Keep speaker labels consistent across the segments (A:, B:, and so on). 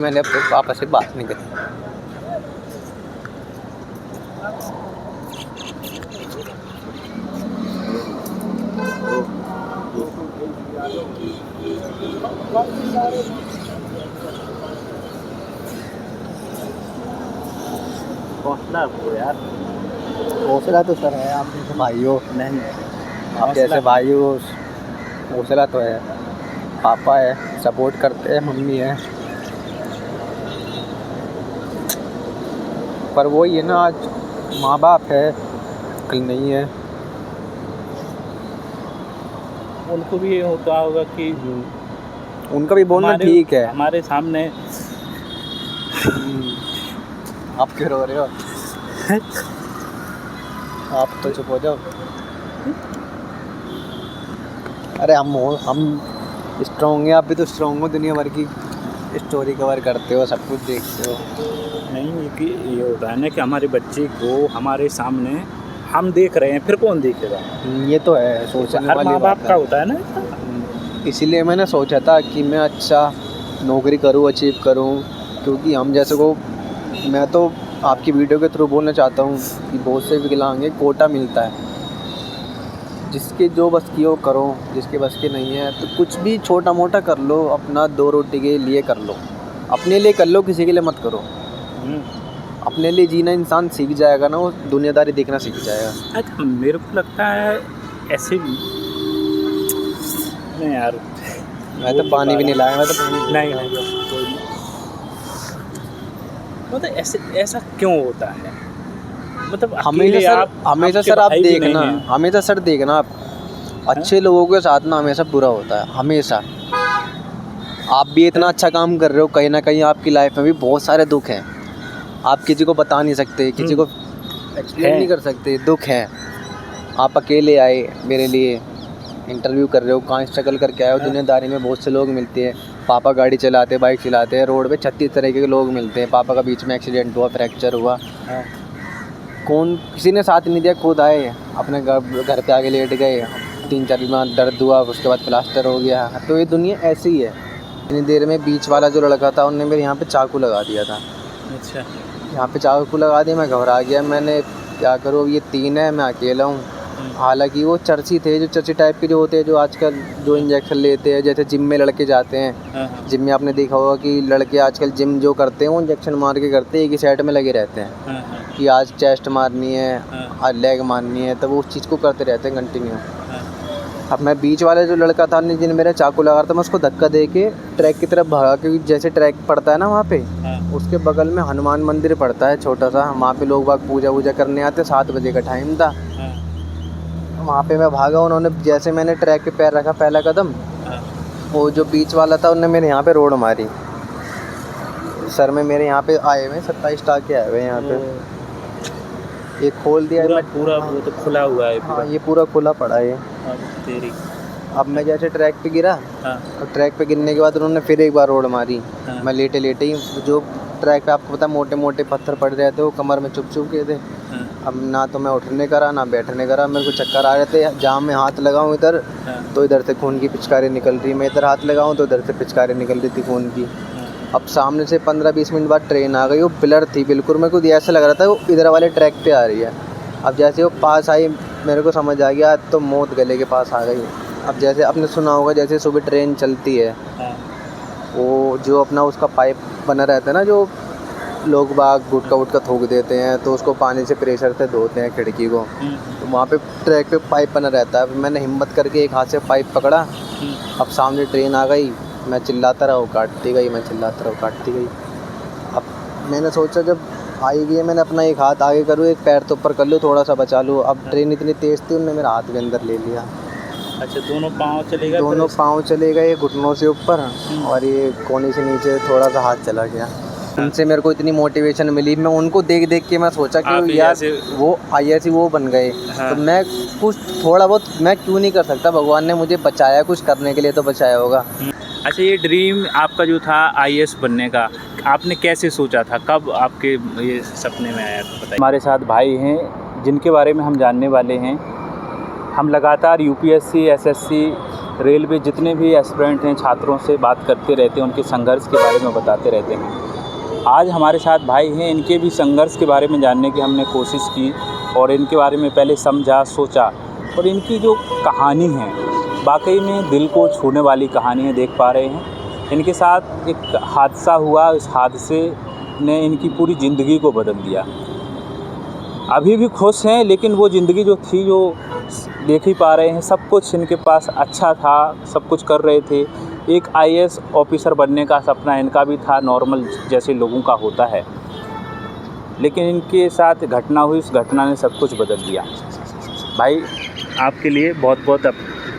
A: मैंने अपने पापा से बात नहीं करी।
B: हौसला आपको यार,
A: हौसला तो सर है, आप जैसे भाई हो,
B: नहीं
A: आप जैसे भाई हो, हौसला तो है। पापा है, सपोर्ट करते हैं, मम्मी है, पर वही है ना, आज माँ बाप है, कल नहीं है।
B: उनको भी ये होता होगा कि
A: उनका भी बोलना ठीक है।
B: हमारे सामने।
A: आप क्यों रो रहे हो? आप तो चुप हो जाओ। अरे हम स्ट्रॉन्ग हैं, आप भी तो स्ट्रॉन्ग हो, दुनिया भर की स्टोरी कवर करते हो, सब कुछ देखते हो।
B: नहीं कि ये होता है ना कि हमारे बच्चे को हमारे सामने हम देख रहे हैं, फिर कौन देखेगा?
A: ये तो है, सोचने
B: हर
A: वाली
B: माँ
A: बात
B: बाप का होता है ना।
A: इसीलिए मैंने सोचा था कि मैं अच्छा नौकरी करूं, अचीव करूं, क्योंकि हम जैसे को, मैं तो आपकी वीडियो के थ्रू बोलना चाहता हूं कि बहुत से विकलांग हैं, कोटा मिलता है, जिसके जो बस की हो करो, जिसके बस की नहीं है तो कुछ भी छोटा मोटा कर लो, अपना 2 रोटी के लिए कर लो, अपने लिए कर लो, किसी के लिए मत करो। अपने लिए जीना इंसान सीख जाएगा ना, वो दुनियादारी देखना सीख जाएगा।
B: अच्छा, मेरे को लगता है ऐसे नहीं यार,
A: मैं तो पानी भी नहीं लाया, मैं तो पानी
B: नहीं कोई नहीं। मतलब ऐसा क्यों होता है? मतलब
A: हमेशा सर आप देखना, हमेशा सर देखना, आप अच्छे लोगों के साथ ना हमेशा बुरा होता है, हमेशा। आप भी इतना अच्छा काम कर रहे हो, कहीं ना कहीं आपकी लाइफ में भी बहुत सारे दुख हैं, आप किसी को बता नहीं सकते, किसी को एक्सप्लेन नहीं कर सकते, दुख है। आप अकेले आए मेरे लिए, इंटरव्यू कर रहे हो, कहाँ स्ट्रगल करके आए हो। दुनियादारी में बहुत से लोग मिलते हैं, पापा गाड़ी चलाते, बाइक चलाते हैं, रोड पे 36 तरह के लोग मिलते हैं। पापा का बीच में एक्सीडेंट हुआ, फ्रैक्चर हुआ, कौन किसी ने साथ नहीं दिया, खुद आए, अपने घर पे आके लेट गए, 3-4 दिन दर्द हुआ, उसके बाद प्लास्टर हो गया। तो ये दुनिया ऐसी ही है। इतनी देर में बीच वाला जो लड़का था, उनने मेरे यहाँ पे चाकू लगा दिया था।
B: अच्छा,
A: यहाँ पे चाकू लगा दिया, मैं घबरा गया, मैंने क्या करूँ, ये 3 है, मैं अकेला हूँ। हालांकि वो चर्ची थे, जो चर्ची टाइप के जो होते हैं, जो आजकल जो इंजेक्शन लेते हैं, जैसे जिम में लड़के जाते हैं, जिम में आपने देखा होगा कि लड़के आजकल जिम जो करते हैं वो इंजेक्शन मार के करते हैं, एक ही साइड में लगे रहते हैं कि आज चेस्ट मारनी है, आज लेग मारनी है, तो वो उस चीज़ को करते रहते हैं कंटिन्यू। अब मैं बीच वाले जो लड़का था, जिन्हें मेरा चाकू लगा था, मैं उसको धक्का दे के ट्रैक की तरफ भागा, क्योंकि जैसे ट्रैक पड़ता है ना वहाँ पे, उसके बगल में हनुमान मंदिर पड़ता है छोटा सा, वहाँ पे लोग बाग पूजा वूजा करने आते। 7 बजे का टाइम था, वहाँ पे मैं भागा। उन्होंने जैसे मैंने ट्रैक पे पैर रखा, पहला कदम, वो जो बीच वाला था, उन्होंने मेरे यहाँ पे रोड मारी सर में। मेरे यहाँ पे आए हुए 27 टाँके आए हुए यहाँ पे, ये खोल दिया
B: पूरा वो तो खुला हुआ है।
A: हाँ, ये पूरा खुला पड़ा है
B: तेरी।
A: अब मैं जैसे ट्रैक पे गिरा, और ट्रैक पे गिरने के बाद उन्होंने फिर एक बार रोड मारी। मैं लेटे लेटे ही, जो ट्रैक पे आपको पता मोटे मोटे पत्थर पड़ रहे थे, वो कमर में चुभ के थे। अब ना तो मैं उठने करा ना बैठने करा, मेरे को चक्कर आ रहे थे। जहाँ मैं हाथ लगाऊँ इधर, तो इधर से खून की पिचकारी निकल रही, मैं इधर हाथ लगाऊँ तो इधर से पिचकारी निकल रही थी खून की। अब सामने से 15-20 मिनट बाद ट्रेन आ गई, वो पिलर थी बिल्कुल, मेरे को ऐसा लग रहा था वो इधर वाले ट्रैक पे आ रही है। अब जैसे वो पास आई, मेरे को समझ आ गया तो मौत गले के पास आ गई। अब जैसे आपने सुना होगा, जैसे सुबह ट्रेन चलती है, वो जो अपना उसका पाइप बना रहता है ना, जो लोग बाग गुटका वुटका थूक देते हैं, तो उसको पानी से प्रेशर से धोते हैं खिड़की को, तो वहाँ पे ट्रैक पे पाइप बना रहता है। मैंने हिम्मत करके एक हाथ से पाइप पकड़ा। अब सामने ट्रेन आ गई, मैं चिल्लाता रहा, वो काटती गई, मैं चिल्लाता रहा, काटती गई। अब मैंने सोचा जब आई गई है, मैंने अपना एक हाथ आगे करूँ, एक पैर तो ऊपर कर लूँ, थोड़ा सा बचा लूँ। अब ट्रेन इतनी तेज़ थी, उन्होंने मेरा हाथ के अंदर ले लिया।
B: अच्छा, दोनों पाँव चले गए?
A: दोनों पाँव चले गए, घुटनों से ऊपर, और ये कोने से नीचे थोड़ा सा हाथ चला गया। उनसे मेरे को इतनी मोटिवेशन मिली, मैं उनको देख देख के मैं सोचा कि यार वो IAS वो बन गए, तो मैं कुछ थोड़ा बहुत मैं क्यों नहीं कर सकता। भगवान ने मुझे बचाया, कुछ करने के लिए तो बचाया होगा।
B: अच्छा, ये ड्रीम आपका जो था IAS बनने का, आपने कैसे सोचा था, कब आपके ये सपने में आया था, बताइए। हमारे साथ भाई हैं जिनके बारे में हम जानने वाले हैं। हम लगातार UPSC SSC रेलवे जितने भी एस्पिरेंट हैं छात्रों से बात करते रहते हैं, उनके संघर्ष के बारे में बताते रहते हैं। आज हमारे साथ भाई हैं, इनके भी संघर्ष के बारे में जानने की हमने कोशिश की और इनके बारे में पहले समझा, सोचा, और इनकी जो कहानी है वाकई में दिल को छूने वाली कहानी है। देख पा रहे हैं इनके साथ एक हादसा हुआ, इस हादसे ने इनकी पूरी ज़िंदगी को बदल दिया। अभी भी खुश हैं, लेकिन वो ज़िंदगी जो थी, जो देख ही पा रहे हैं, सब कुछ इनके पास अच्छा था, सब कुछ कर रहे थे। एक आईएएस ऑफिसर बनने का सपना इनका भी था, नॉर्मल जैसे लोगों का होता है, लेकिन इनके साथ घटना हुई, उस घटना ने सब कुछ बदल दिया। भाई आपके लिए बहुत बहुत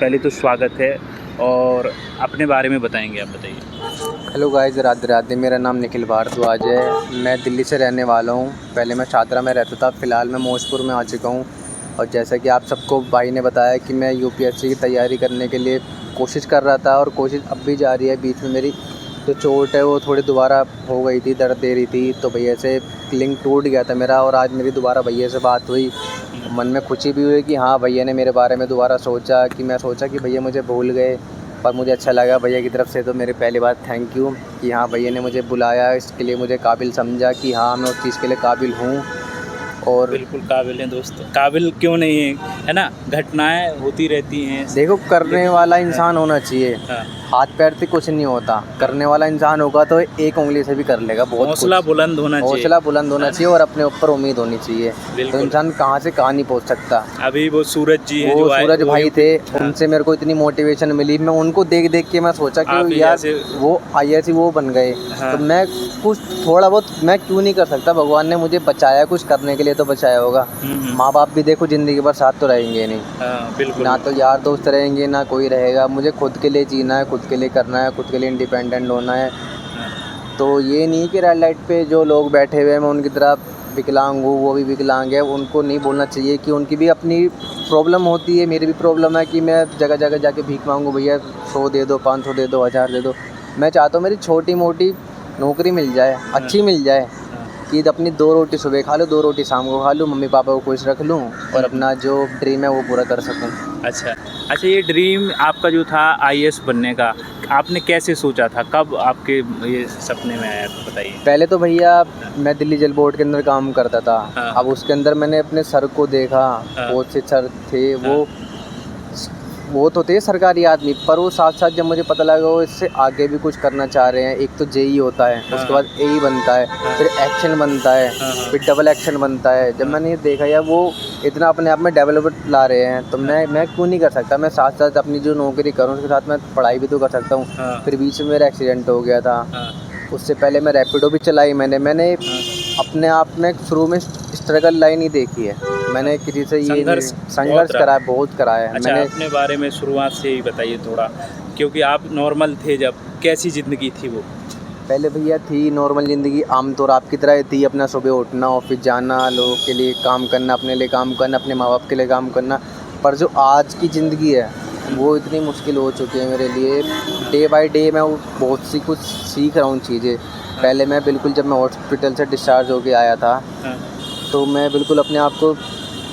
B: पहले तो स्वागत है, और अपने बारे में बताएंगे, आप बताइए।
A: Hello guys, Radhe Radhe. मेरा नाम निखिल भारद्वाज है। मैं दिल्ली से रहने वाला हूँ। पहले मैं छात्रा में रहता था, फ़िलहाल मैं मौजपुर में आ चुका हूँ। और जैसा कि आप सबको भाई ने बताया कि मैं यूपीएससी की तैयारी करने के लिए कोशिश कर रहा था, और कोशिश अब भी जारी है। बीच में मेरी जो चोट है वो थोड़ी दोबारा हो गई थी, दर्द दे रही थी, तो भैया से लिंक टूट गया था मेरा, और आज मेरी दोबारा भैया से बात हुई। मन में खुशी भी हुई कि हाँ, भैया ने मेरे बारे में दोबारा सोचा, कि मैं सोचा कि भैया मुझे भूल गए, पर मुझे अच्छा लगा भैया की तरफ से। तो मेरी पहली बात थैंक यू कि हाँ, भैया ने मुझे बुलाया, इसके लिए मुझे काबिल समझा कि हाँ, मैं उस चीज़ के लिए काबिल हूँ। और
B: बिल्कुल काबिल हैं दोस्त, काबिल क्यों नहीं है ना, घटनाएं होती रहती हैं।
A: देखो, करने वाला इंसान होना चाहिए।
B: हाँ।
A: हाथ पैर से कुछ नहीं होता, करने वाला इंसान होगा तो एक उंगली से भी कर लेगा बहुत
B: हौसला बुलंद होना चाहिए,
A: हौसला बुलंद होना चाहिए, और अपने ऊपर उम्मीद होनी चाहिए। तो
B: बिल्कुल।
A: इंसान कहाँ से कहाँ नहीं पहुँच सकता।
B: अभी वो सूरज जी हैं,
A: वो
B: जो आए,
A: सूरज
B: वो
A: भाई
B: भी-
A: थे,
B: हाँ।
A: उनसे मेरे को इतनी मोटिवेशन मिली। मैं उनको देख देख के मैं सोचा
B: आप
A: कि
B: भी
A: यार
B: जैसे-
A: वो आईएएस वो बन गए,
B: हाँ।
A: तो मैं कुछ थोड़ा बहुत मैं क्यों नहीं कर सकता। भगवान ने मुझे बचाया, कुछ करने के लिए तो बचाया होगा। माँ बाप भी देखो ज़िंदगी भर साथ तो रहेंगे नहीं,
B: हाँ, बिल्कुल।
A: ना तो यार दोस्त रहेंगे, ना कोई रहेगा। मुझे खुद के लिए जीना है, खुद के लिए करना है, खुद के लिए इंडिपेंडेंट होना है। तो ये नहीं कि रेड लाइट पे जो लोग बैठे हुए हैं मैं उनकी तरह विकलांग हूँ, वो भी विकलांग है, उनको नहीं बोलना चाहिए कि उनकी भी अपनी प्रॉब्लम होती है। मेरी भी प्रॉब्लम है कि मैं जगह जगह जाके भीख मांगूँ, भैया 100 दे दो, 500 दे दो, 1000 दे दो। मैं चाहता हूँ मेरी छोटी मोटी नौकरी मिल जाए, अच्छी मिल जाए, कि अपनी 2 रोटी सुबह खा लूँ, 2 रोटी शाम को खा लूँ, मम्मी पापा को खुश रख लूँ, और अपना जो ड्रीम है वो पूरा कर सकूँ।
B: अच्छा अच्छा, ये ड्रीम आपका जो था आईएएस बनने का, आपने कैसे सोचा था, कब आपके ये सपने में आया, तो बताइए।
A: पहले तो भैया मैं दिल्ली जल बोर्ड के अंदर काम करता था।
B: हाँ।
A: अब उसके अंदर मैंने अपने सर को देखा,
B: हाँ।
A: बहुत से सर थे, वो तो थे सरकारी आदमी, पर वो साथ साथ जब मुझे पता लगा वो इससे आगे भी कुछ करना चाह रहे हैं। एक तो जेई होता है,
B: हाँ।
A: उसके बाद एई बनता है, फिर एक्शन बनता है,
B: हाँ।
A: फिर डबल एक्शन बनता है। जब मैंने ये देखा यार वो इतना अपने आप में डेवलपमेंट ला रहे हैं, तो मैं क्यों नहीं कर सकता। मैं साथ साथ अपनी जो नौकरी करूँ उसके साथ मैं पढ़ाई भी तो कर सकता हूँ।
B: हाँ।
A: फिर बीच में मेरा एक्सीडेंट हो गया था।
B: हाँ।
A: उससे पहले मैं रैपिडो भी चलाई। मैंने अपने आप में शुरू में स्ट्रगल लाइन ही देखी है। मैंने किसी से ये संघर्ष करा है, बहुत करा है।
B: अच्छा,
A: मैंने
B: अपने बारे में शुरुआत से ही बताइए थोड़ा, क्योंकि आप नॉर्मल थे जब, कैसी ज़िंदगी थी वो?
A: पहले भैया थी नॉर्मल ज़िंदगी, आमतौर आपकी तरह ही थी। अपना सुबह उठना, ऑफिस जाना, लोगों के लिए काम करना, अपने लिए काम करना, अपने माँ बाप के लिए काम करना। पर जो आज की ज़िंदगी है वो इतनी मुश्किल हो चुकी है मेरे लिए। डे बाय डे मैं बहुत सी कुछ सीख रहा हूँ चीज़ें। पहले मैं बिल्कुल, जब मैं हॉस्पिटल से डिस्चार्ज होके आया था, तो मैं बिल्कुल अपने आप को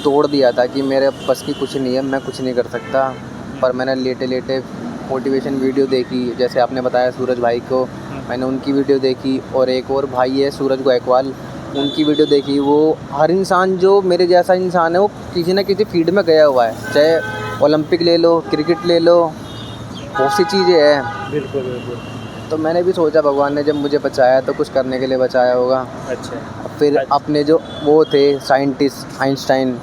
A: तोड़ दिया था कि मेरे बस की कुछ नहीं है, मैं कुछ नहीं कर सकता। पर मैंने लेटे लेटे मोटिवेशन वीडियो देखी, जैसे आपने बताया सूरज भाई को, मैंने उनकी वीडियो देखी, और एक और भाई है सूरज गोयकवाल, उनकी वीडियो देखी। वो हर इंसान जो मेरे जैसा इंसान है वो किसी न किसी फील्ड में गया हुआ है, चाहे ओलंपिक ले लो, क्रिकेट ले लो, बहुत सी चीज़ें हैं।
B: बिल्कुल बिल्कुल।
A: तो मैंने भी सोचा भगवान ने जब मुझे बचाया तो कुछ करने के लिए बचाया होगा।
B: अच्छा।
A: फिर अपने जो वो थे साइंटिस्ट आइंस्टाइन,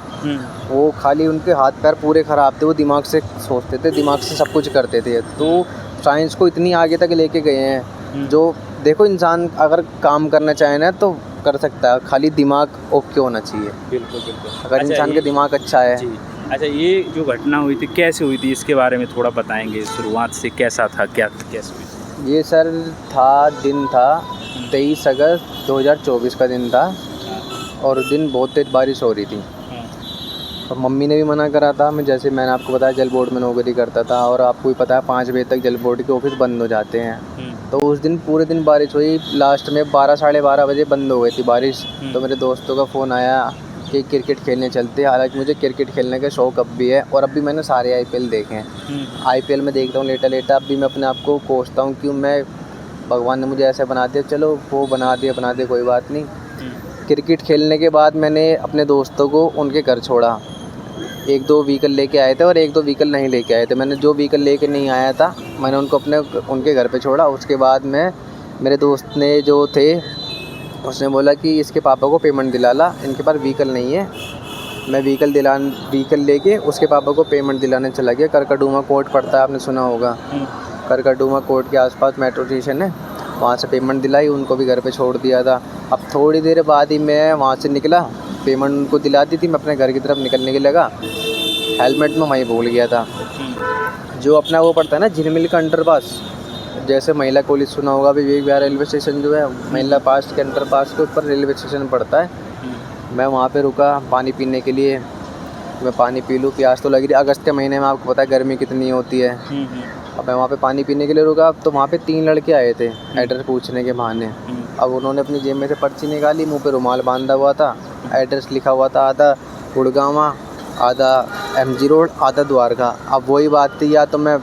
A: वो खाली उनके हाथ पैर पूरे ख़राब थे, वो दिमाग से सोचते थे, दिमाग से सब कुछ करते थे। तो साइंस को इतनी आगे तक लेके गए हैं। जो देखो, इंसान अगर काम करना चाहे ना तो कर सकता है, खाली दिमाग ओके होना चाहिए।
B: बिल्कुल बिल्कुल।
A: अगर
B: अच्छा,
A: इंसान
B: ये-
A: का दिमाग अच्छा है।
B: जी। अच्छा, ये जो घटना हुई थी कैसे हुई थी, इसके बारे में थोड़ा बताएंगे, शुरुआत से कैसा था, क्या कैसे हुई थी?
A: ये सर दिन था 23 अगस्त 2024 का दिन था, और दिन बहुत तेज़ बारिश हो रही थी। और मम्मी ने भी मना करा था। मैंने आपको बताया जल बोर्ड में नौकरी करता था, और आपको भी पता है 5 बजे तक जल बोर्ड के ऑफिस बंद हो जाते हैं। तो उस दिन पूरे दिन बारिश हुई, लास्ट में 12 साढ़े 12 बजे बंद हो गई थी बारिश। तो मेरे दोस्तों का फ़ोन आया कि क्रिकेट खेलने चलते हैं। हालांकि मुझे क्रिकेट खेलने का शौक़ अब भी है और अब भी मैंने सारे IPL देखे हैं। IPL में देखता हूँ लेटा अब भी मैं अपने आप को कोसता हूँ कि मैं भगवान ने मुझे ऐसे बना दिया, चलो वो बना दिया कोई बात नहीं। क्रिकेट खेलने के बाद मैंने अपने दोस्तों को उनके घर छोड़ा। 1-2 व्हीकल लेके आए थे और 1-2 व्हीकल नहीं लेके आए थे। मैंने जो व्हीकल लेके नहीं आया था मैंने उनको उनके घर पे छोड़ा। उसके बाद मेरे दोस्त ने जो थे उसने बोला कि इसके पापा को पेमेंट दिला ला, इनके पास व्हीकल नहीं है। मैं व्हीकल लेके उसके पापा को पेमेंट दिलाने चला गया। करकड़ूमा कोर्ट पड़ता है, आपने सुना होगा। करकड़ूमा कोर्ट के आसपास मेट्रो स्टेशन है, वहाँ से पेमेंट दिलाई, उनको भी घर पे छोड़ दिया था। अब थोड़ी देर बाद ही मैं वहाँ से निकला, पेमेंट उनको दिला दी थी, मैं अपने घर की तरफ निकलने के लगा, हेलमेट में वहीं भूल गया था। जो अपना वो पड़ता है ना झिलमिल का अंडरपास, जैसे महिला कॉलेज सुना होगा, विवेक विहार रेलवे स्टेशन जो है महिला पास के अंडरपास के ऊपर रेलवे स्टेशन पड़ता है। मैं वहाँ पे रुका पानी पीने के लिए। मैं पानी पी लूँ, प्यास तो लग रही। अगस्त के महीने में आपको पता है गर्मी कितनी होती है। अब मैं वहाँ पे पानी पीने के लिए रुका, तो वहाँ पे 3 लड़के आए थे एड्रेस पूछने के बहाने। अब उन्होंने अपनी जेब में से पर्ची निकाली, मुंह पे रुमाल बांधा हुआ था, एड्रेस लिखा हुआ था आधा गुड़गांवा, आधा MG रोड, आधा द्वारका। अब वही बात थी, या तो मैं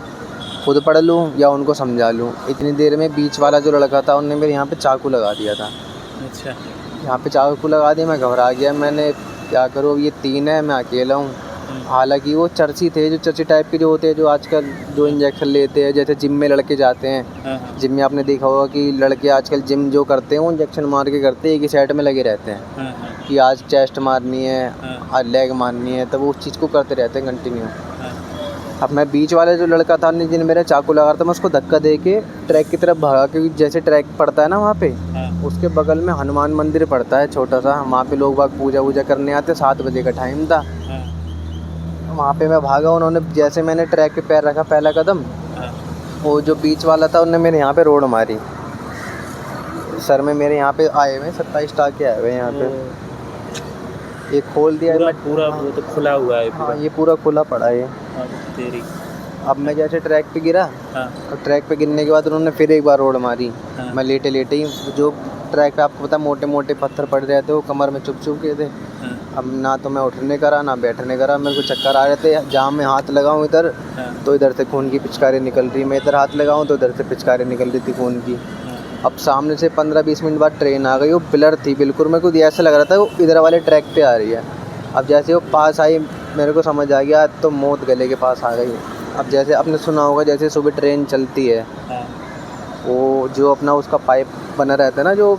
A: खुद पढ़ लूँ या उनको समझा लूँ। इतनी देर में बीच वाला जो लड़का था उन्होंने मेरे यहाँ पे चाकू लगा दिया था।
B: अच्छा,
A: यहाँ पे चाकू लगा दिया, मैं घबरा गया। मैंने क्या करूँ, ये 3 है, मैं अकेला हूँ। हालांकि वो चर्ची थे, जो चर्ची टाइप के जो होते हैं, जो आजकल जो इंजेक्शन लेते हैं, जैसे जिम में लड़के जाते हैं। जिम में आपने देखा होगा कि लड़के आजकल जिम जो करते हैं वो इंजेक्शन मार के करते हैं, एक ही साइड में लगे रहते हैं कि आज चेस्ट मारनी है, आज लेग मारनी है, तो वो उस चीज़ को करते रहते हैं कंटिन्यू। अब मैं बीच वाले जो लड़का था जिन्हें मेरा चाकू लगा था, मैं उसको धक्का दे के ट्रैक की तरफ भागा, क्योंकि जैसे ट्रैक पड़ता है ना वहाँ पे, उसके बगल में हनुमान मंदिर पड़ता है छोटा सा, वहाँ पे लोग बाग पूजा वूजा करने आते। 7 बजे का टाइम था, वहाँ पे मैं भागा। उन्होंने जैसे मैंने ट्रैक पे पैर रखा पहला कदम, वो जो बीच वाला था उन्होंने मेरे यहाँ पे रोड मारी सर में। मेरे यहाँ पे आए हुए 27 टाँके आए हुए यहाँ पे। ये खोल दिया
B: पूरा वो तो खुला हुआ है।
A: हाँ, ये पूरा खुला पड़ा है।
B: तेरी
A: अब मैं जैसे ट्रैक पे गिरा, और ट्रैक पे गिरने के बाद उन्होंने फिर एक बार रोड मारी। मैं लेटे ही, जो ट्रैक पे आपको पता मोटे मोटे पत्थर पड़ रहे थे, वो कमर में चुभ के थे। अब ना तो मैं उठने करा ना बैठने करा, मेरे को चक्कर आ रहे थे। जहाँ मैं हाथ लगाऊँ इधर, तो इधर से खून की पिचकारी निकल रही, मैं इधर हाथ लगाऊँ तो इधर से पिचकारी निकल रही थी खून की। अब सामने से 15-20 मिनट बाद ट्रेन आ गई, वो पिलर थी बिल्कुल, मेरे को ऐसा लग रहा था वो इधर वाले ट्रैक पे आ रही है। अब जैसे वो पास आई, मेरे को समझ आ गया तो मौत गले के पास आ गई। अब जैसे आपने सुना होगा, जैसे सुबह ट्रेन चलती है, वो जो अपना उसका पाइप बना रहता है ना, जो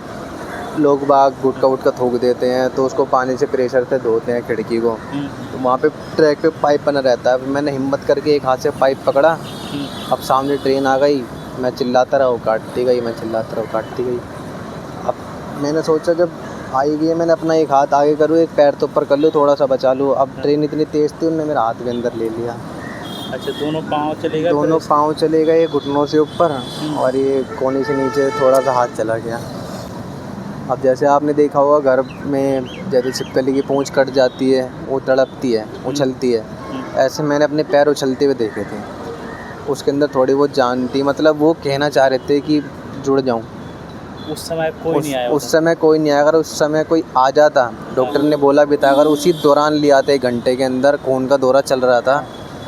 A: लोग बाग गुटका वुटका थूक देते हैं, तो उसको पानी से प्रेशर से धोते हैं खिड़की को, तो वहाँ पे ट्रैक पे पाइप बना रहता है। मैंने हिम्मत करके एक हाथ से पाइप पकड़ा। अब सामने ट्रेन आ गई, मैं चिल्लाता रहा, वो काटती गई, मैं चिल्लाता रहा, वो काटती गई। अब मैंने सोचा जब आई गई है, मैंने अपना एक हाथ आगे करूँ, एक पैर तो ऊपर कर लूँ, थोड़ा सा बचा लूँ। अब ट्रेन इतनी तेज़ थी, उन्होंने मेरा हाथ भी अंदर ले लिया।
B: अच्छा, दोनों पाँव चले गए?
A: दोनों पाँव चले गए, घुटनों से ऊपर, और ये कोने से नीचे थोड़ा सा हाथ चला गया। अब जैसे आपने देखा होगा घर में जैसे छिपकली की पूँछ कट जाती है, वो तड़पती है, उछलती है, ऐसे मैंने अपने पैर उछलते हुए देखे थे। उसके अंदर थोड़ी बहुत जान थी, मतलब वो कहना चाह रहे थे कि जुड़ जाऊँ।
B: उस समय कोई नहीं आया?
A: उस समय कोई नहीं आया। अगर उस समय कोई आ जाता, डॉक्टर ने बोला भी था, अगर उसी दौरान लिया था 1 घंटे के अंदर, खून का दौरा चल रहा था,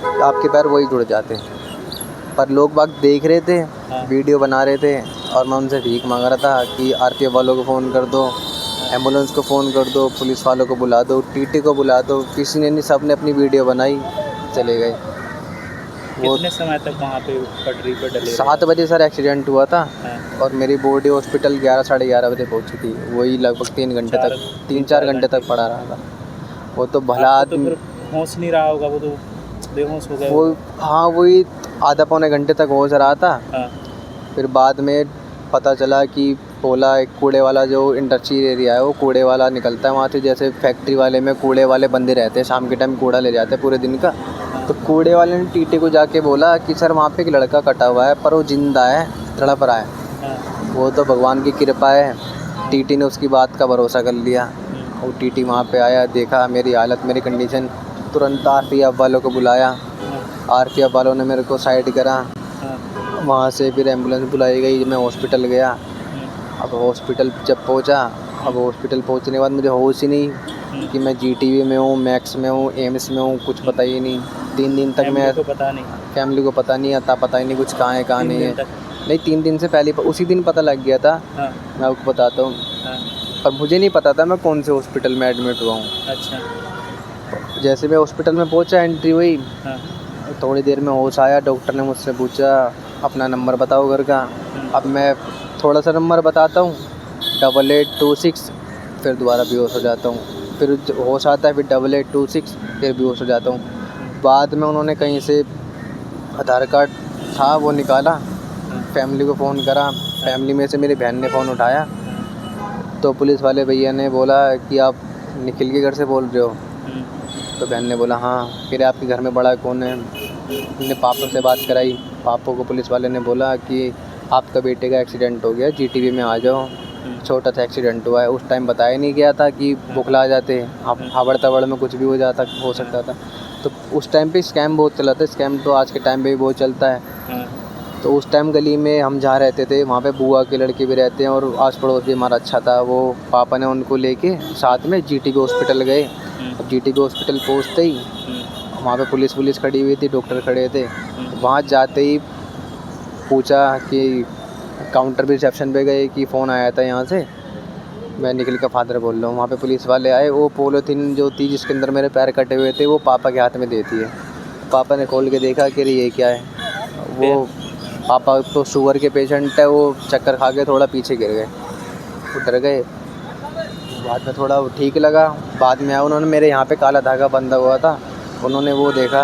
A: तो आपके पैर वही जुड़ जाते। पर लोग बाग देख रहे थे, वीडियो बना रहे थे, और मैं उनसे भीख मांग रहा था कि RPF वालों को फ़ोन कर दो, एम्बुलेंस को फ़ोन कर दो, पुलिस वालों को बुला दो, TT को बुला दो। किसी ने नहीं, सब ने अपनी वीडियो बनाई, चले गए।
B: कितने समय तक वहाँ पे पटरी पे डले?
A: 7 बजे सर एक्सीडेंट हुआ था, और मेरी बॉडी हॉस्पिटल 11-साढ़े 11 बजे पहुँची थी। वही लगभग 3-4 घंटे तक पड़ा रहा था। वो तो भला आदमी,
B: तो होश नहीं रहा होगा, वो तो बेहोश हो गया
A: वो। हाँ, वही आधा-पौने घंटे तक होश रहा था। फिर बाद में पता चला कि पोला, एक कूड़े वाला जो इंडस्ट्री एरिया है, वो कूड़े वाला निकलता है वहाँ से। जैसे फैक्ट्री वाले में कूड़े वाले बंदे रहते हैं, शाम के टाइम कूड़ा ले जाते हैं पूरे दिन का। तो कूड़े वाले ने TT को जाके बोला कि सर वहाँ पे एक लड़का कटा हुआ है, पर वो जिंदा है, तड़प रहा है। वो तो भगवान की कृपा है, TT ने उसकी बात का भरोसा कर लिया। वो TT वहाँ पे आया, देखा मेरी हालत, मेरी कंडीशन, तुरंत RPF वालों को बुलाया। RPF वालों ने मेरे को साइड करा, वहाँ से फिर एम्बुलेंस बुलाई गई, मैं हॉस्पिटल गया। अब हॉस्पिटल जब पहुँचा, अब हॉस्पिटल पहुँचने के बाद मुझे होश ही नहीं, कि मैं GTV में हूँ, मैक्स में हूँ, एम्स में हूँ, कुछ पता ही नहीं। 3 दिन तक मैं फैमिली को पता नहीं आता, पता ही नहीं कुछ कहाँ है कहाँ नहीं है। नहीं 3 दिन से पहले उसी दिन पता लग गया था। मैं आपको बताता हूँ। पर मुझे नहीं पता था मैं कौन से हॉस्पिटल में एडमिट हुआ हूँ।
B: अच्छा।
A: जैसे मैं हॉस्पिटल में पहुँचा, एंट्री हुई, थोड़ी देर में होश आया। डॉक्टर ने मुझसे पूछा अपना नंबर बताओ घर का। अब मैं थोड़ा सा नंबर बताता हूँ 8826, फिर दोबारा बेहोश हो जाता हूँ। फिर होश आता है, फिर 8826, फिर बेहोश हो जाता हूँ। बाद में उन्होंने कहीं से आधार कार्ड था वो निकाला, फैमिली को फ़ोन करा, फैमिली में से मेरी बहन ने फ़ोन उठाया तो पुलिस वाले भैया ने बोला कि आप निखिल के घर से बोल रहे हो? तो बहन ने बोला हाँ। फिर आपके घर में बड़ा कौन है? मैंने पापा से बात कराई। पापा को पुलिस वाले ने बोला कि आपका बेटे का एक्सीडेंट हो गया, GTV में आ जाओ, छोटा सा एक्सीडेंट हुआ है। उस टाइम बताया नहीं गया था कि बुखला जाते, हावड़ तवड़ में कुछ भी हो सकता था। तो उस टाइम पे स्कैम बहुत चला था। स्कैम तो आज के टाइम पे भी बहुत चलता है। तो उस टाइम गली में हम जहाँ रहते थे वहाँ पे बुआ के लड़के भी रहते हैं और आस पड़ोस भी हमारा अच्छा था। वो पापा ने उनको लेके साथ में GTV हॉस्पिटल गए। अब GTV हॉस्पिटल पहुँचते ही वहाँ पे पुलिस खड़ी हुई थी, डॉक्टर खड़े थे। वहाँ जाते ही पूछा कि काउंटर पे रिसेप्शन पे गए कि फ़ोन आया था यहाँ से, मैं निखिल का फादर बोल रहा हूँ। वहाँ पे पुलिस वाले आए। वो पॉलीथीन जो थी जिसके अंदर मेरे पैर कटे हुए थे वो पापा के हाथ में देती है। पापा ने खोल के देखा कि ये क्या है। वो पापा तो शुगर के पेशेंट है, वो चक्कर खा के थोड़ा पीछे गिर गए, वो डर गए। बाद में थोड़ा ठीक लगा। बाद में आया, उन्होंने मेरे यहाँ पे काला धागा बंधा हुआ था, उन्होंने वो देखा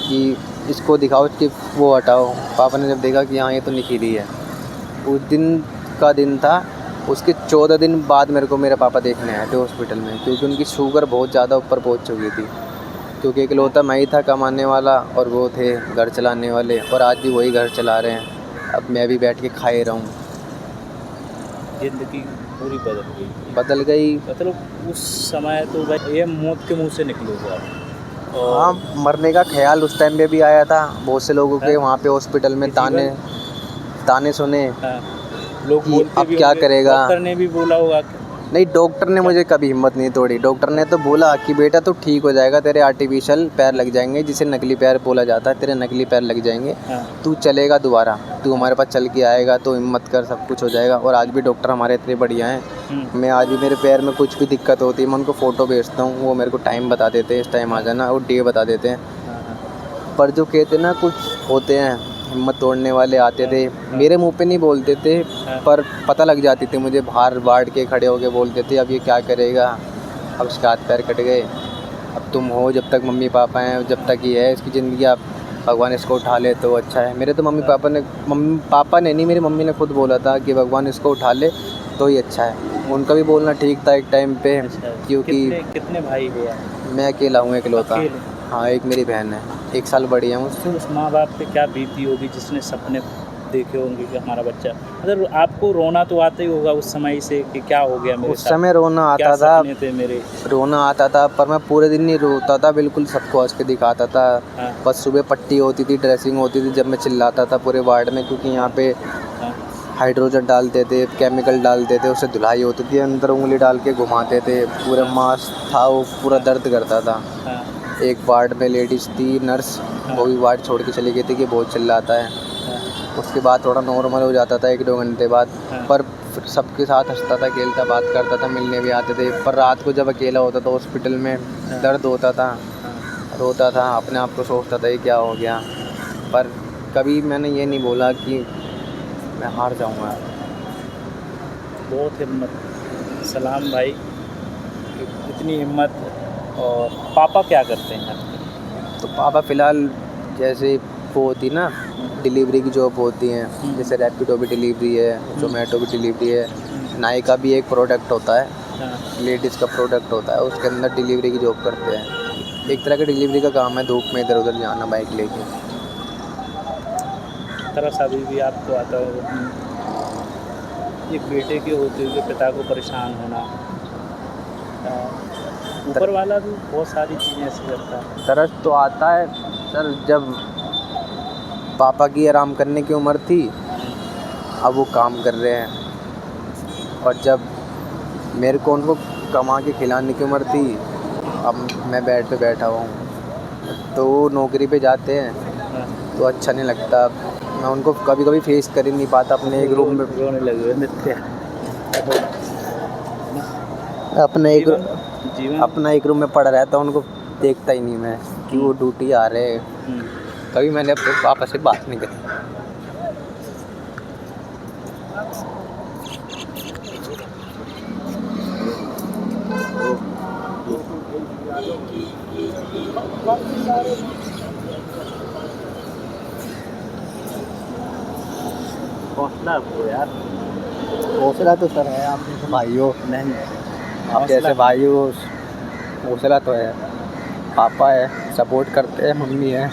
A: कि इसको दिखाओ कि वो हटाओ। पापा ने जब देखा कि हाँ ये तो निखिली है। उस दिन का दिन था। उसके 14 दिन बाद मेरे को मेरे पापा देखने आए थे हॉस्पिटल में, क्योंकि उनकी शुगर बहुत ज़्यादा ऊपर पहुंच चुकी थी। क्योंकि इकलौता मैं ही था कमाने वाला और वो थे घर चलाने वाले, और आज भी वही घर चला रहे हैं। अब मैं भी बैठ के खा ही रहा हूँ।
B: ज़िंदगी पूरी
A: बदल गई।
B: मतलब उस समय तो भाई ये मौत के मुँह से निकले थे आप। और
A: हाँ, मरने का ख्याल उस टाइम पे भी आया था बहुत से लोगों के। वहाँ पे हॉस्पिटल में ताने सुने
B: लोग
A: कि
B: बोलते
A: अब
B: भी
A: क्या
B: होंगे,
A: करेगा।
B: डॉक्टर ने भी बोला होगा।
A: नहीं, डॉक्टर ने मुझे कभी हिम्मत नहीं तोड़ी। डॉक्टर ने तो बोला कि बेटा तू ठीक हो जाएगा, तेरे आर्टिफिशियल पैर लग जाएंगे, जिसे नकली पैर बोला जाता है, तेरे नकली पैर लग जाएंगे, तू चलेगा दोबारा, तू हमारे पास चल के आएगा, तो हिम्मत कर, सब कुछ हो जाएगा। और आज भी डॉक्टर हमारे इतने बढ़िया हैं। मैं आज भी मेरे पैर में कुछ भी दिक्कत होती है मैं उनको फ़ोटो भेजता हूँ, वो मेरे को टाइम बता देते हैं, इस टाइम आ जाना, और डे बता देते हैं। पर जो कहते ना कुछ होते हैं हिम्मत तोड़ने वाले, आते थे मेरे मुंह पे नहीं बोलते थे, पर पता लग जाती थी मुझे, बाहर बाढ़ के खड़े होके बोलते थे अब ये क्या करेगा, अब इसके हाथ पैर कट गए, अब तुम हो, जब तक मम्मी पापा हैं जब तक ये है इसकी ज़िंदगी, आप भगवान इसको उठा ले तो अच्छा है। मेरे तो मम्मी पापा ने नहीं, मेरी मम्मी ने खुद बोला था कि भगवान इसको उठा ले तो ही अच्छा है। उनका भी बोलना ठीक था एक टाइम पे। क्योंकि
B: कितने भाई हुआ?
A: मैं अकेला हूँ, इकलौता। हाँ, एक मेरी बहन है, 1 साल बड़ी है मुझसे।
B: उस माँ बाप पे क्या बीती होगी जिसने सपने देखे होंगे कि हमारा बच्चा, मतलब आपको रोना तो आता ही होगा उस समय से कि क्या हो गया मेरे साथ।
A: उस समय रोना आता था,
B: सपने थे मेरे।
A: रोना आता था, पर मैं पूरे दिन नहीं रोता था, बिल्कुल सबको हंस के दिखाता था। बस सुबह पट्टी होती थी, ड्रेसिंग होती थी, जब मैं चिल्लाता था पूरे वार्ड में, क्योंकि यहाँ पे हाइड्रोजन डालते थे, केमिकल डालते थे, उससे धुलाई होती थी, अंदर उंगली डाल के घुमाते थे, पूरा मांस था, वो पूरा दर्द करता था। एक वार्ड में लेडीज़ थी नर्स, वो भी वार्ड छोड़ के चली गई थी कि बहुत चिल्लाता है। उसके बाद थोड़ा नॉर्मल हो जाता था 1-2 घंटे बाद, पर फिर सबके साथ हंसता था, खेलता, बात करता था, मिलने भी आते थे। पर रात को जब अकेला होता था हॉस्पिटल में, दर्द होता था, रोता था, अपने आप को सोचता था ये क्या हो गया। पर कभी मैंने ये नहीं बोला कि मैं हार जाऊँगा।
B: बहुत हिम्मत, सलाम भाई, इतनी हिम्मत। और पापा क्या करते हैं?
A: तो पापा फ़िलहाल जैसे वो होती ना डिलीवरी की जॉब होती हैं, जैसे रैपिडो भी डिलीवरी है, जोमेटो भी डिलीवरी है, नायका भी एक प्रोडक्ट होता है, लेडीज़ का प्रोडक्ट होता है, उसके अंदर डिलीवरी की जॉब करते हैं। एक तरह का डिलीवरी का काम है, धूप में इधर उधर जाना बाइक लेके।
B: तरस अभी भी आपको आता होगा एक बेटे के होते हुए पिता को परेशान होना। ऊपर वाला भी बहुत सारी चीज़ें ऐसी करता है।
A: तरस तो आता है सर, जब पापा की आराम करने की उम्र थी, अब वो काम कर रहे हैं, और जब मेरे को उनको कमा के खिलाने की उम्र थी, अब मैं बेड पे बैठा हुआ हूँ। तो वो नौकरी पे जाते हैं तो अच्छा नहीं लगता, मैं उनको कभी कभी फेस कर ही नहीं पाता अपने एक रूम में।
B: रोने लगे
A: अपना एक रूम में पड़ा रहता, उनको देखता ही नहीं मैं कि वो ड्यूटी आ रहे हैं। कभी मैंने अपने पापा से बात नहीं करी।
B: हौसला आपको यार,
A: हौसला तो सर है, आप जैसे भाई हो,
B: नहीं
A: आप जैसे भाई हो, हौसला तो है। पापा है, सपोर्ट करते हैं, मम्मी है,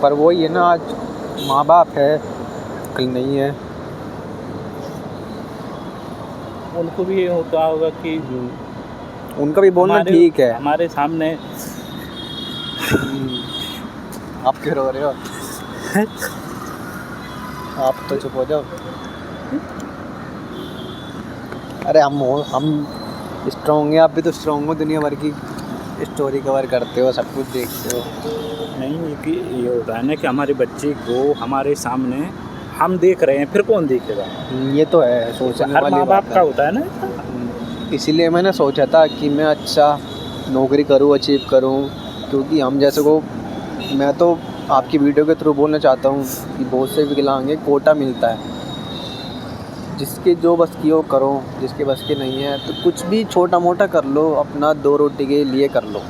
A: पर वही है ना, आज माँ बाप है, कल नहीं है।
B: उनको भी ये होता होगा कि
A: उनका भी बोलना ठीक है।
B: हमारे सामने
A: आप क्यों रो रहे हो? आप तो चुप हो जाओ। अरे हम स्ट्रॉन्ग हैं, आप भी तो स्ट्रॉन्ग हो, दुनिया भर की स्टोरी कवर करते हो, सब कुछ देखते हो।
B: नहीं कि ये होता है ना कि हमारे बच्चे को हमारे सामने हम देख रहे हैं, फिर कौन देखेगा?
A: ये तो है, सोचने
B: हर
A: वाली
B: माँ
A: बात
B: बाप का होता है ना।
A: इसीलिए मैंने सोचा था कि मैं अच्छा नौकरी करूँ, अचीव करूँ, क्योंकि हम जैसे को, मैं तो आपकी वीडियो के थ्रू बोलना चाहता हूँ कि बहुत से विकलांग कोटा मिलता है, जिसके जो बस की हो करो, जिसके बस की नहीं है तो कुछ भी छोटा मोटा कर लो, अपना 2 रोटी के लिए कर लो,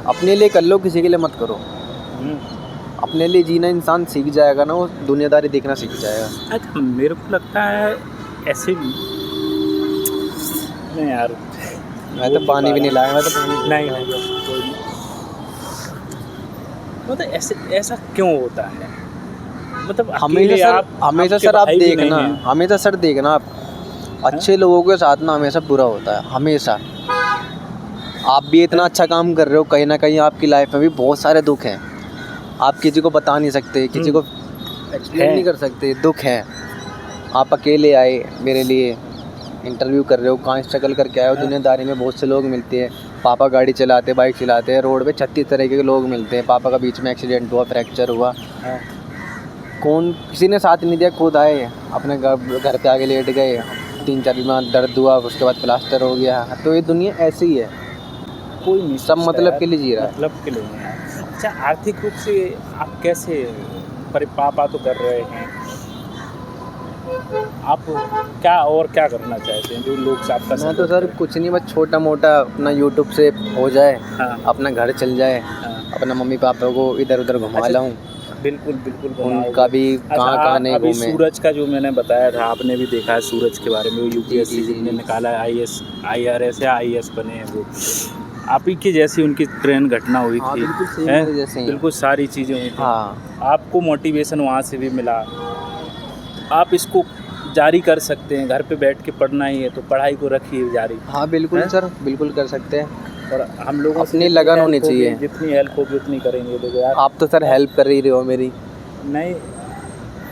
A: अपने लिए कर लो, किसी के लिए मत करो। अपने लिए जीना इंसान सीख जाएगा ना, वो दुनियादारी देखना सीख जाएगा।
B: अच्छा, मेरे को लगता है ऐसे नहीं यार,
A: मैं तो पानी भी नहीं लाया, मैं तो पानी
B: नहीं मतलब ऐसा क्यों होता है? मतलब
A: हमेशा सर आप देखना, हमेशा सर देखना, आप अच्छे लोगों के साथ ना हमेशा बुरा होता है, हमेशा। आप भी इतना अच्छा काम कर रहे हो, कहीं ना कहीं आपकी लाइफ में भी बहुत सारे दुख हैं, आप किसी को बता नहीं सकते, किसी को एक्सप्लेन नहीं कर सकते, दुख है। आप अकेले आए मेरे लिए, इंटरव्यू कर रहे हो, कहाँ स्ट्रगल करके आए हो। दुनियादारी में बहुत से लोग मिलते हैं, पापा गाड़ी चलाते, बाइक चलाते हैं, रोड पे 36 तरीके के लोग मिलते हैं। पापा का बीच में एक्सीडेंट हुआ, फ्रैक्चर हुआ, कौन किसी ने साथ नहीं दिया, खुद आए, अपने घर पे आके लेट गए, 3-4 दिन दर्द हुआ, उसके बाद प्लास्टर हो गया। तो ये दुनिया ऐसी ही है,
B: कोई नहीं,
A: सब मतलब के लिए जी रहा है।
B: मतलब के लिए है। अच्छा, आर्थिक रूप से आप कैसे, पर पापा तो कर रहे हैं, आप क्या करना चाहते हैं जो लोग आपका?
A: मैं तो सर कुछ नहीं, बस छोटा मोटा अपना यूट्यूब से हो जाए, अपना घर चल जाए, अपना मम्मी पापा को इधर उधर घुमा लाऊं।
B: बिल्कुल
A: उनका भी कहाँ नहीं
B: अभी
A: घूमे।
B: सूरज का जो मैंने बताया था, आपने भी देखा है सूरज के बारे में, यूपीएससी जिसने निकाला है, IRS या IAS बने हैं वो, आप ही की जैसी उनकी ट्रेन घटना हुई थी, बिल्कुल सारी चीज़ें हुई थी। आपको मोटिवेशन वहाँ से भी मिला, आप इसको जारी कर सकते हैं, घर पे बैठ के पढ़ना ही है तो पढ़ाई को रखिए जारी।
A: हाँ बिल्कुल सर, बिल्कुल कर सकते हैं,
B: और हम लोगों
A: अपनी लगन होनी चाहिए,
B: जितनी हेल्प होगी उतनी करेंगे। देखो यार,
A: आप तो सर हेल्प कर ही रहे हो मेरी,
B: नहीं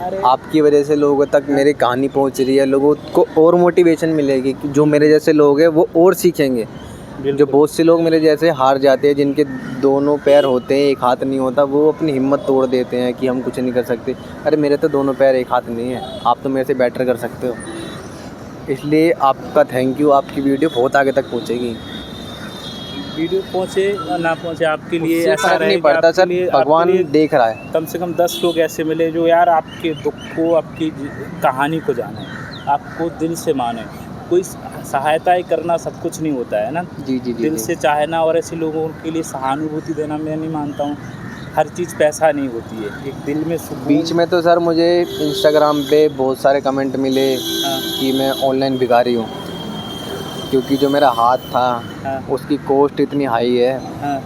B: अरे
A: आपकी वजह से लोगों तक मेरी कहानी पहुंच रही है, लोगों को और मोटिवेशन मिलेगी कि जो मेरे जैसे लोग हैं वो और सीखेंगे। जो बहुत से लोग मेरे जैसे हार जाते हैं, जिनके दोनों पैर होते हैं एक हाथ नहीं होता, वो अपनी हिम्मत तोड़ देते हैं कि हम कुछ नहीं कर सकते। अरे मेरे तो दोनों पैर एक हाथ नहीं है, आप तो मेरे से बेटर कर सकते हो। इसलिए आपका थैंक यू, आपकी वीडियो बहुत आगे तक पहुंचेगी।
B: वीडियो पहुंचे या ना पहुंचे, आपके लिए ऐसा
A: नहीं पड़ता सर, भगवान देख रहा है।
B: कम से कम 10 लोग ऐसे मिले जो यार आपके दुख को, आपकी कहानी को जाने, आपको दिल से माने। कोई सहायता ही करना सब कुछ नहीं होता है ना,
A: जी
B: दिल से चाहना, और ऐसे लोगों के लिए सहानुभूति देना, मैं नहीं मानता हूँ हर चीज़ पैसा नहीं होती है, एक दिल में सुकून।
A: बीच में तो सर मुझे इंस्टाग्राम पे बहुत सारे कमेंट मिले कि मैं ऑनलाइन भिखारी हूँ, क्योंकि जो मेरा हाथ था उसकी कॉस्ट इतनी हाई है,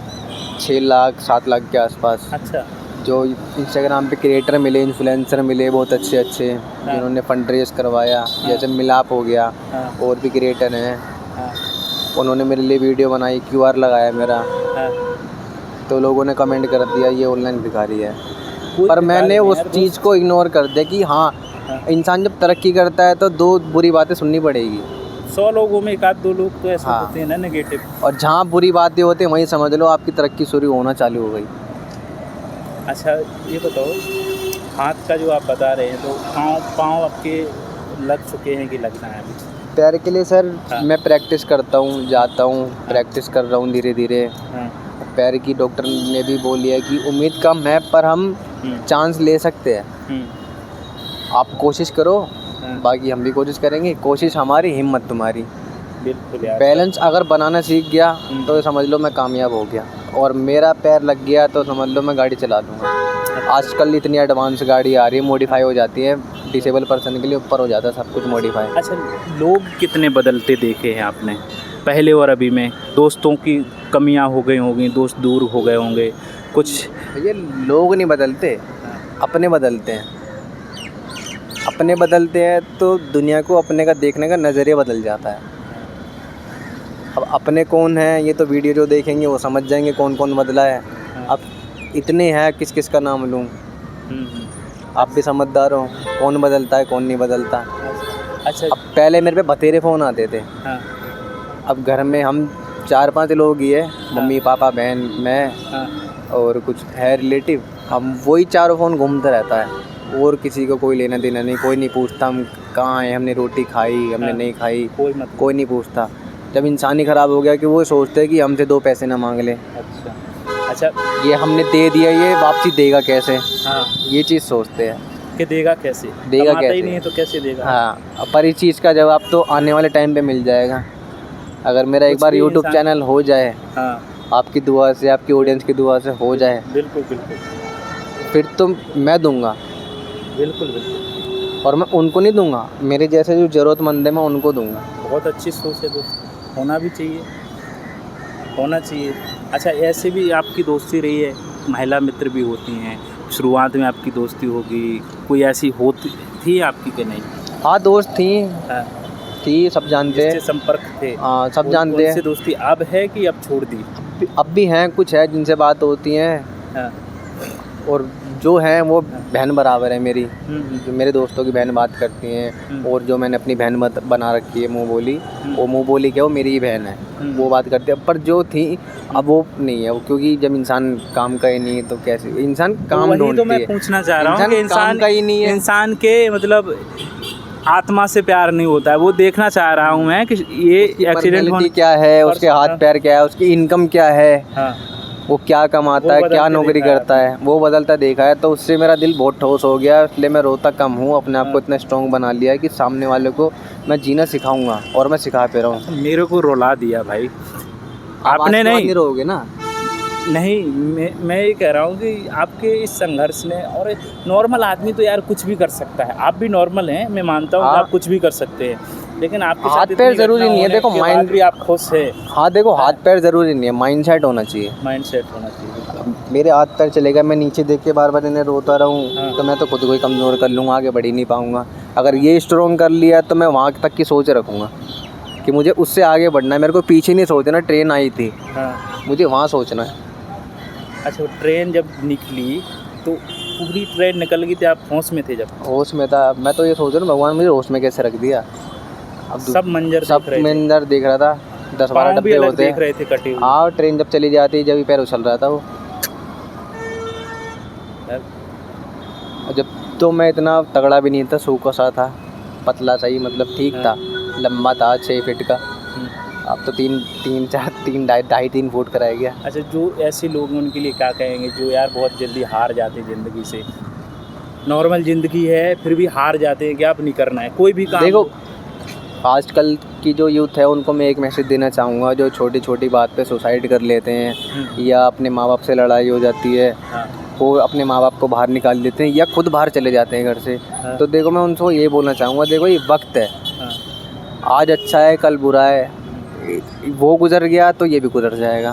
A: 6 लाख 7 लाख के आसपास।
B: अच्छा, जो
A: इंस्टाग्राम पे क्रिएटर मिले, इन्फ्लुएंसर मिले बहुत अच्छे अच्छे, जिन्होंने फंड रेज करवाया, जैसे मिलाप हो गया, और भी क्रिएटर हैं, उन्होंने मेरे लिए वीडियो बनाई, QR लगाया मेरा, तो लोगों ने कमेंट कर दिया ये ऑनलाइन भिखारी है। पर मैंने उस चीज़ को इग्नोर कर दिया कि हाँ इंसान जब तरक्की करता है तो 2 बुरी बातें सुननी पड़ेगी।
B: 100 लोगों में 1 आध 2 लोग तो ऐसे होते हैं ना नेगेटिव।
A: और जहाँ बुरी बातें होती हैं वहीं समझ लो आपकी तरक्की शुरू होना चालू हो गई।
B: अच्छा ये बताओ, हाथ का जो आप बता रहे हैं तो पाँव आपके लग चुके हैं कि लगना है अभी?
A: पैर के लिए सर मैं प्रैक्टिस करता हूँ, जाता हूँ, प्रैक्टिस कर रहा हूँ धीरे धीरे। पैर की डॉक्टर ने भी बोली है कि उम्मीद कम है पर हम चांस ले सकते हैं। आप कोशिश करो, बाकी हम भी कोशिश करेंगे। कोशिश हमारी, हिम्मत तुम्हारी।
B: बिल्कुल यार।
A: बैलेंस अगर बनाना सीख गया तो समझ लो मैं कामयाब हो गया, और मेरा पैर लग गया तो समझ लो मैं गाड़ी चला लूँगा। आजकल इतनी एडवांस गाड़ी आ रही है, मॉडिफाई हो जाती है, डिसेबल पर्सन के लिए ऊपर हो जाता है सब कुछ मॉडिफाई।
B: अच्छा, लोग कितने बदलते देखे हैं आपने पहले और अभी में? दोस्तों की कमियां हो गई होंगी, दोस्त दूर हो गए होंगे कुछ?
A: ये लोग नहीं बदलते, अपने बदलते हैं। अपने बदलते हैं तो दुनिया को अपने का देखने का नज़रिया बदल जाता है। अब अपने कौन हैं ये तो वीडियो जो देखेंगे वो समझ जाएंगे कौन कौन बदला है। अब इतने हैं, किस किस का नाम लूँ? आप भी समझदार हो, कौन बदलता है कौन नहीं बदलता।
B: अच्छा,
A: अब पहले मेरे पे बतेरे फ़ोन आते थे। अब घर में हम 4-5 लोग ही है, मम्मी पापा बहन मैं और कुछ है रिलेटिव। हम वही चारों फ़ोन घूमता रहता है और किसी को कोई लेना देना नहीं। कोई नहीं पूछता हम कहाँ हैं, हमने रोटी खाई हमने नहीं खाई, कोई नहीं पूछता। जब इंसान ही ख़राब हो गया कि वो सोचते हैं कि हमसे 2 पैसे ना मांग ले। अच्छा, ये हमने दे दिया, ये वापसी देगा कैसे? ये चीज़ सोचते हैं
B: कि देगा कैसे,
A: देगा कैसे?
B: ही नहीं है तो कैसे देगा?
A: हाँ, पर इस चीज़ का जवाब तो आने वाले टाइम पे मिल जाएगा। अगर मेरा एक बार यूट्यूब चैनल हो जाए, आपकी दुआ से, आपकी ऑडियंस की दुआ से हो जाए,
B: बिल्कुल बिल्कुल,
A: फिर तो मैं दूंगा।
B: बिल्कुल बिल्कुल।
A: और मैं उनको नहीं दूंगा, मेरे जैसे जो ज़रूरतमंद है मैं उनको दूंगा।
B: बहुत अच्छी सोच है दोस्त, होना भी चाहिए, होना चाहिए। अच्छा, ऐसे भी आपकी दोस्ती रही है, महिला मित्र भी होती हैं, शुरुआत में आपकी दोस्ती होगी, कोई ऐसी होती थी आपकी कि नहीं?
A: हाँ, दोस्त थी, सब जानते हैं,
B: संपर्क थे।
A: हाँ, सब जानते हैं।
B: दोस्ती अब है कि अब छोड़ दी?
A: अब भी हैं, कुछ है जिनसे बात होती है। और जो हैं वो बहन बराबर है मेरी। जो मेरे दोस्तों की बहन बात करती हैं, और जो मैंने अपनी बहन बना रखी है मुँह बोली, वो मुँह बोली क्या, वो मेरी ही बहन है, वो बात करती है। पर जो थी अब वो नहीं है, वो क्योंकि जब इंसान काम का ही नहीं है तो कैसे इंसान काम ढूंढती है।
B: तो मैं पूछना चाह रहा हूँ कि इंसान
A: का ही नहीं है,
B: इंसान के मतलब आत्मा से प्यार नहीं होता है, वो देखना चाह रहा हूँ मैं कि ये एक्सीडेंट
A: क्या है, उसके हाथ पैर क्या है, उसकी इनकम क्या है, वो क्या कमाता है, क्या नौकरी करता है, वो बदलता देखा है। तो उससे मेरा दिल बहुत ठोस हो गया, इसलिए मैं रोता कम हूँ। अपने आप को इतना स्ट्रॉन्ग बना लिया है कि सामने वाले को मैं जीना सिखाऊंगा, और मैं सिखा पे रहा हूँ।
B: मेरे को रुला दिया भाई आपने। नहीं
A: रोगे ना?
B: नहीं, मैं ये कह रहा हूँ कि आपके इस संघर्ष ने, और नॉर्मल आदमी तो यार कुछ भी कर सकता है, आप भी नॉर्मल हैं, मैं मानता हूँ कि आप कुछ भी कर सकते हैं, लेकिन आपके
A: हाथ पैर जरूरी नहीं है। देखो माइंड
B: भी आप खुश है।
A: हाँ देखो, हाथ पैर जरूरी नहीं है, माइंड सेट होना चाहिए।
B: माइंड सेट होना चाहिए।
A: मेरे हाथ पैर चलेगा, मैं नीचे देख के बार बार इन्हें रोता रहूँ तो मैं तो खुद को ही कमज़ोर कर लूँगा, आगे बढ़ ही नहीं पाऊँगा। अगर ये स्ट्रॉन्ग कर लिया तो मैं वहाँ तक की सोच रखूँगा कि मुझे उससे आगे बढ़ना है। मेरे को पीछे नहीं सोचना, ट्रेन आई थी, मुझे वहाँ सोचना है।
B: अच्छा, ट्रेन जब निकली तो पूरी ट्रेन निकल गई थी, आप होश में थे? जब
A: होश में था, मैं तो ये सोच रहा हूँ भगवान मुझे होश में कैसे रख दिया। अब
B: सब मंजर
A: देख रहा था, 10-12 डब्बे होते
B: देख रहे थे कटे हुए।
A: हाँ, ट्रेन जब चली जाती जब भी पैर उछल रहा था वो। जब तो मैं इतना तगड़ा भी नहीं था, सूखा सा था, पतला सा ही, मतलब ठीक था, लंबा था 6 फीट का। अब तो 3.5-3 फुट का रह गया।
B: अच्छा, जो ऐसे लोग हैं उनके लिए क्या कहेंगे जो यार बहुत जल्दी हार जाते हैं ज़िंदगी से? नॉर्मल ज़िंदगी है फिर भी हार जाते हैं कि अब नहीं करना है कोई भी काम।
A: देखो, आजकल की जो यूथ है उनको मैं एक मैसेज देना चाहूँगा, जो छोटी छोटी बात पे सुसाइड कर लेते हैं या अपने माँ बाप से लड़ाई हो जाती है, वो अपने माँ बाप को बाहर निकाल देते हैं या खुद बाहर चले जाते हैं घर से। तो देखो, मैं उनको ये बोलना चाहूँगा, देखो ये वक्त है, आज अच्छा है कल बुरा है, वो गुजर गया तो ये भी गुजर जाएगा।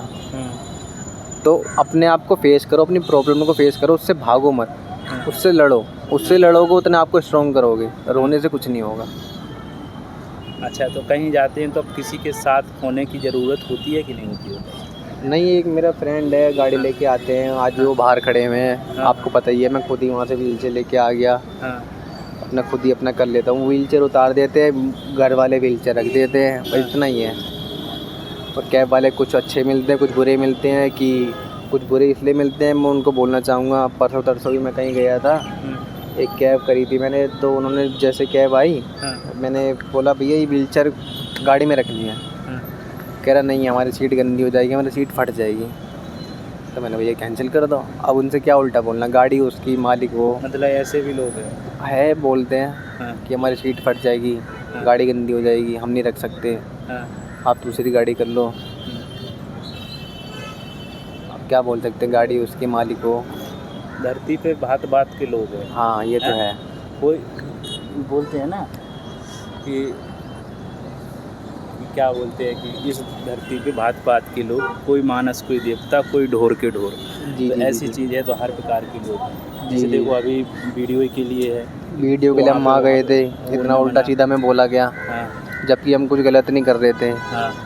A: तो अपने आप को फेस करो, अपनी प्रॉब्लम को फेस करो, उससे भागो मत, उससे लड़ो। उससे लड़ोगे उतना आपको स्ट्रॉन्ग करोगे, रोने से कुछ नहीं होगा।
B: अच्छा, तो कहीं जाते हैं तो अब किसी के साथ होने की ज़रूरत होती है कि नहीं होती है?
A: नहीं, एक मेरा फ्रेंड है, गाड़ी लेके आते हैं, आज वो बाहर खड़े हुए हैं, आपको पता ही है, मैं खुद ही वहाँ से व्हील से लेके आ गया। अपना खुद ही अपना कर लेता हूँ। व्हीलचेयर उतार देते हैं, घर वाले व्हीलचेयर रख देते हैं, बस इतना ही है। और कैब वाले कुछ अच्छे मिलते हैं, कुछ बुरे मिलते हैं। कि कुछ बुरे इसलिए मिलते हैं, मैं उनको बोलना चाहूँगा। परसों तरसों भी मैं कहीं गया था, एक कैब करी थी मैंने, तो उन्होंने जैसे कैब आई, मैंने बोला भैया ये व्हीलचेयर गाड़ी में रखनी है। कह रहा नहीं हमारी सीट गंदी हो जाएगी, हमारी सीट फट जाएगी। तो मैंने भैया कैंसिल कर दो। अब उनसे क्या उल्टा बोलना, गाड़ी उसकी, मालिक वो।
B: मतलब ऐसे भी लोग
A: है बोलते हैं कि हमारी सीट फट जाएगी, गाड़ी गंदी हो जाएगी, हम नहीं रख सकते, आप दूसरी गाड़ी कर लो। अब क्या बोल सकते हैं, गाड़ी उसकी, मालिक वो।
B: धरती पे बात बात के लोग हैं।
A: हाँ ये तो है।
B: कोई बोलते हैं ना कि क्या बोलते हैं कि इस धरती पे भांत भांत के लोग, कोई मानस कोई देवता, कोई ढोर के ढोर। तो ऐसी चीज़ है, तो हर प्रकार के लोग हैं। जैसे देखो अभी वीडियो के लिए है,
A: वीडियो के लिए हम आ गए थे, इतना उल्टा सीधा में बोला गया, जबकि हम कुछ गलत नहीं कर रहे थे।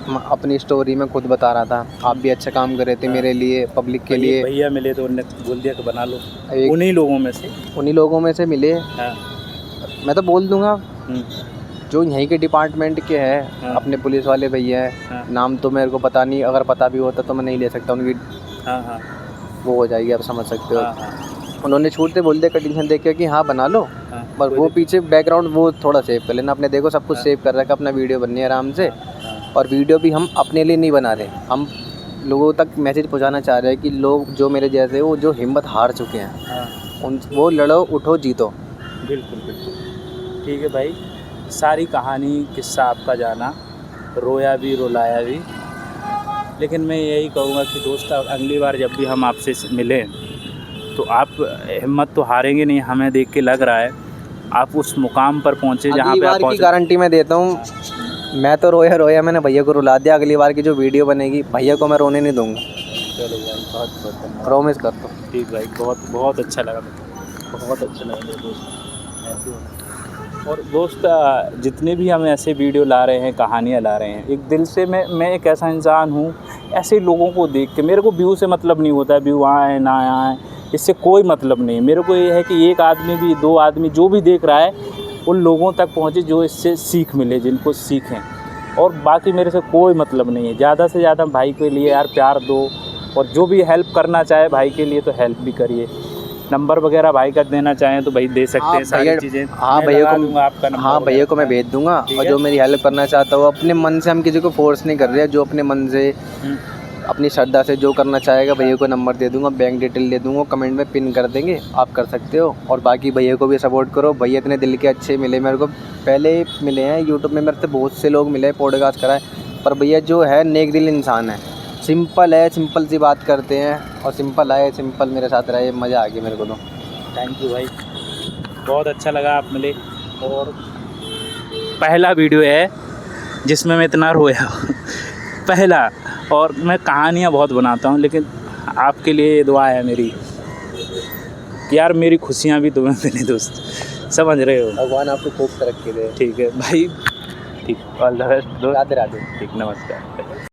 A: मैं अपनी स्टोरी में खुद बता रहा था, आप भी अच्छा काम कर रहे थे मेरे लिए, पब्लिक के लिए।
B: भैया मिले तो उन्होंने बोल दिया कि बना लो, उन्हीं लोगों में से मिले। मैं तो बोल दूंगा जो यहीं के डिपार्टमेंट के हैं, अपने पुलिस वाले भैया हैं। नाम तो मेरे को पता नहीं, अगर पता भी होता तो मैं नहीं ले सकता उनकी। वो हो जाएगी, आप समझ सकते हो। उन्होंने छूटते बोल दिया, कंडीशन देख के कि हाँ बना लो, पर वो पीछे बैकग्राउंड वो थोड़ा सेव कर लेना। अपने देखो सब कुछ सेव कर रखा, अपना वीडियो बननी है आराम से। और वीडियो भी हम अपने लिए नहीं बना रहे, हम लोगों तक मैसेज पहुंचाना चाह रहे हैं कि लोग जो मेरे जैसे वो जो हिम्मत हार चुके हैं, उन वो लड़ो, उठो, जीतो। बिल्कुल बिल्कुल ठीक है भाई, सारी कहानी किस्सा आपका जाना, रोया भी रुलाया भी। लेकिन मैं यही कहूँगा कि दोस्त अगली बार जब भी हम आपसे मिलें तो आप हिम्मत तो हारेंगे नहीं, हमें देख के लग रहा है आप उस मुकाम पर पहुँचे जहाँ पे आप पहुँचे।
A: गारंटी मैं देता हूँ, मैं तो रोया मैंने भैया को रुला दिया। अगली बार की जो वीडियो बनेगी भैया को मैं रोने नहीं दूँगा।
B: चलो भाई, बहुत बहुत धन्यवाद,
A: प्रॉमिस करता हूँ।
B: ठीक भाई, बहुत बहुत अच्छा लगा, बहुत अच्छा लगा दोस्त। ऐसे होना। और दोस्त जितने भी हम ऐसे वीडियो ला रहे हैं, कहानियाँ ला रहे हैं, एक दिल से मैं एक ऐसा इंसान हूँ, ऐसे लोगों को देख के मेरे को व्यू से मतलब नहीं होता है, व्यू आए ना आए इससे कोई मतलब नहीं। मेरे को ये है कि एक आदमी भी, दो आदमी जो भी देख रहा है उन लोगों तक पहुँचे जो इससे सीख मिले, जिनको सीखें। और बाकी मेरे से कोई मतलब नहीं है। ज़्यादा से ज़्यादा भाई के लिए यार प्यार दो, और जो भी हेल्प करना चाहे भाई के लिए तो हेल्प भी करिए। नंबर वगैरह भाई का देना चाहें तो भाई दे सकते हैं, सारी चीज़ें।
A: हाँ भैया को
B: दूंगा आपका नंबर।
A: हाँ भैया को मैं भेज दूंगा। और जो मेरी हेल्प करना चाहता हो अपने मन से, हम किसी को फोर्स नहीं कर रहे हैं, जो अपने मन से अपनी श्रद्धा से जो करना चाहेगा भैया को नंबर दे दूंगा, बैंक डिटेल दे दूंगा, कमेंट में पिन कर देंगे, आप कर सकते हो। और बाकी भैया को भी सपोर्ट करो। भैया इतने दिल के अच्छे मिले मेरे को, पहले मिले हैं यूट्यूब में मेरे से बहुत से लोग मिले, पॉडकास्ट कराए, पर भैया जो है नेक दिल इंसान है, सिंपल है, सिंपल सी बात करते हैं और सिंपल आए, सिंपल मेरे साथ रहे, मज़ा आ गया मेरे को तो।
B: थैंक यू भाई, बहुत अच्छा लगा आप मिले। और पहला वीडियो है जिसमें मैं इतना रोया पहला। और मैं कहानियाँ बहुत बनाता हूँ, लेकिन आपके लिए दुआ है मेरी कि यार मेरी खुशियाँ भी तुम्हें मिले दोस्त, समझ रहे हो।
A: भगवान आपको खूब तरक्की दे।
B: ठीक है भाई, ठीक, ऑल द बेस्ट दोस्त।
A: राधे राधे।
B: ठीक, नमस्कार।